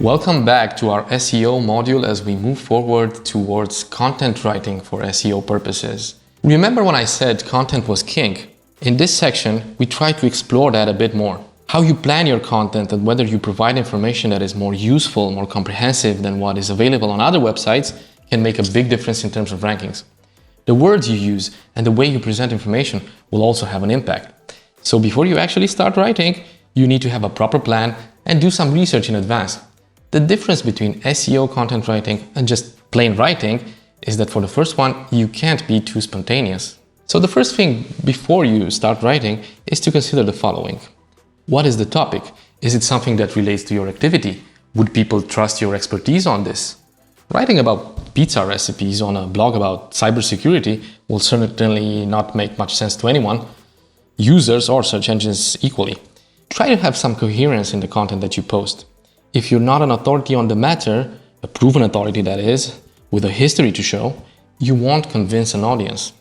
Welcome back to our SEO module as we move forward towards content writing for SEO purposes. Remember when I said content was king? In this section, we try to explore that a bit more. How you plan your content and whether you provide information that is more useful, more comprehensive than what is available on other websites can make a big difference in terms of rankings. The words you use and the way you present information will also have an impact. So before you actually start writing, you need to have a proper plan and do some research in advance. The difference between SEO content writing and just plain writing is that for the first one, you can't be too spontaneous. So the first thing before you start writing is to consider the following. What is the topic? Is it something that relates to your activity? Would people trust your expertise on this? Writing about pizza recipes on a blog about cybersecurity will certainly not make much sense to anyone, users or search engines equally. Try to have some coherence in the content that you post. If you're not an authority on the matter, a proven authority that is, with a history to show, you won't convince an audience.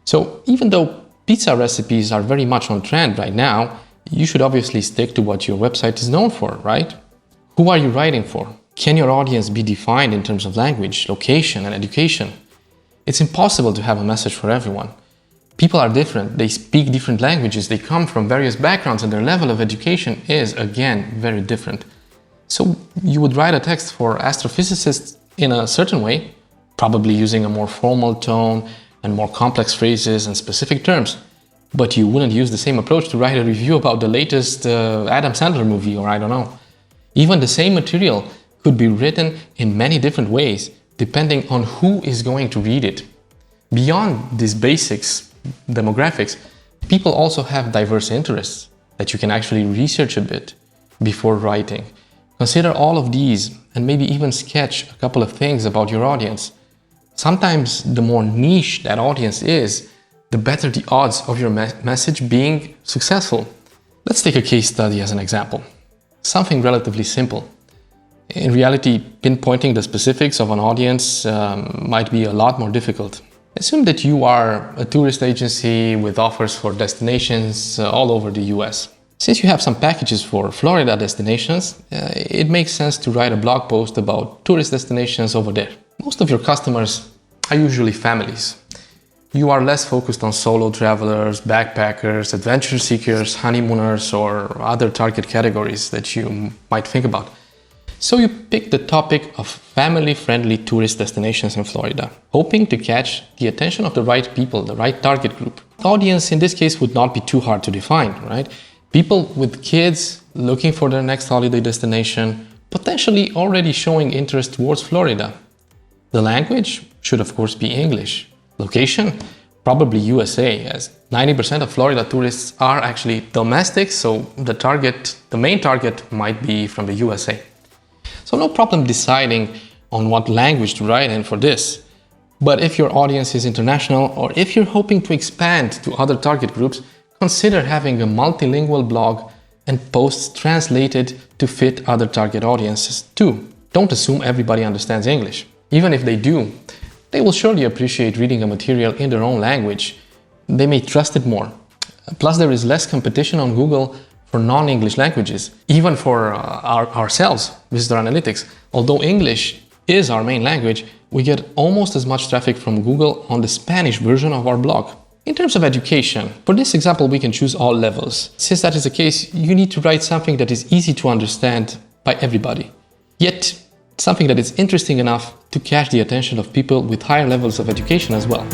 So even though pizza recipes are very much on trend right now, you should obviously stick to what your website is known for, right? Who are you writing for? Can your audience be defined in terms of language, location, and education? It's impossible to have a message for everyone. People are different, they speak different languages, they come from various backgrounds, and their level of education is, again, very different. So you would write a text for astrophysicists in a certain way, probably using a more formal tone and more complex phrases and specific terms. But you wouldn't use the same approach to write a review about the latest Adam Sandler movie, or I don't know. Even the same material could be written in many different ways, depending on who is going to read it. Beyond these basics, demographics, people also have diverse interests that you can actually research a bit before writing. Consider all of these and maybe even sketch a couple of things about your audience. Sometimes the more niche that audience is, the better the odds of your message being successful. Let's take a case study as an example. Something relatively simple. In reality, pinpointing the specifics of an audience might be a lot more difficult. Assume that you are a tourist agency with offers for destinations all over the US. Since you have some packages for Florida destinations, it makes sense to write a blog post about tourist destinations over there. Most of your customers are usually families. You are less focused on solo travelers, backpackers, adventure seekers, honeymooners, or other target categories that you might think about. So you pick the topic of family-friendly tourist destinations in Florida, hoping to catch the attention of the right people, the right target group. The audience in this case would not be too hard to define, right? People with kids looking for their next holiday destination, potentially already showing interest towards Florida. The language should of course be English. Location? Probably USA, as 90% of Florida tourists are actually domestic, so the main target might be from the USA. So no problem deciding on what language to write in for this. But if your audience is international, or if you're hoping to expand to other target groups, consider having a multilingual blog and posts translated to fit other target audiences too. Don't assume everybody understands English. Even if they do, they will surely appreciate reading a material in their own language. They may trust it more. Plus, there is less competition on Google for non-English languages, even for ourselves, Visitor Analytics. Although English is our main language, we get almost as much traffic from Google on the Spanish version of our blog. In terms of education, for this example, we can choose all levels. Since that is the case, you need to write something that is easy to understand by everybody, yet something that is interesting enough to catch the attention of people with higher levels of education as well.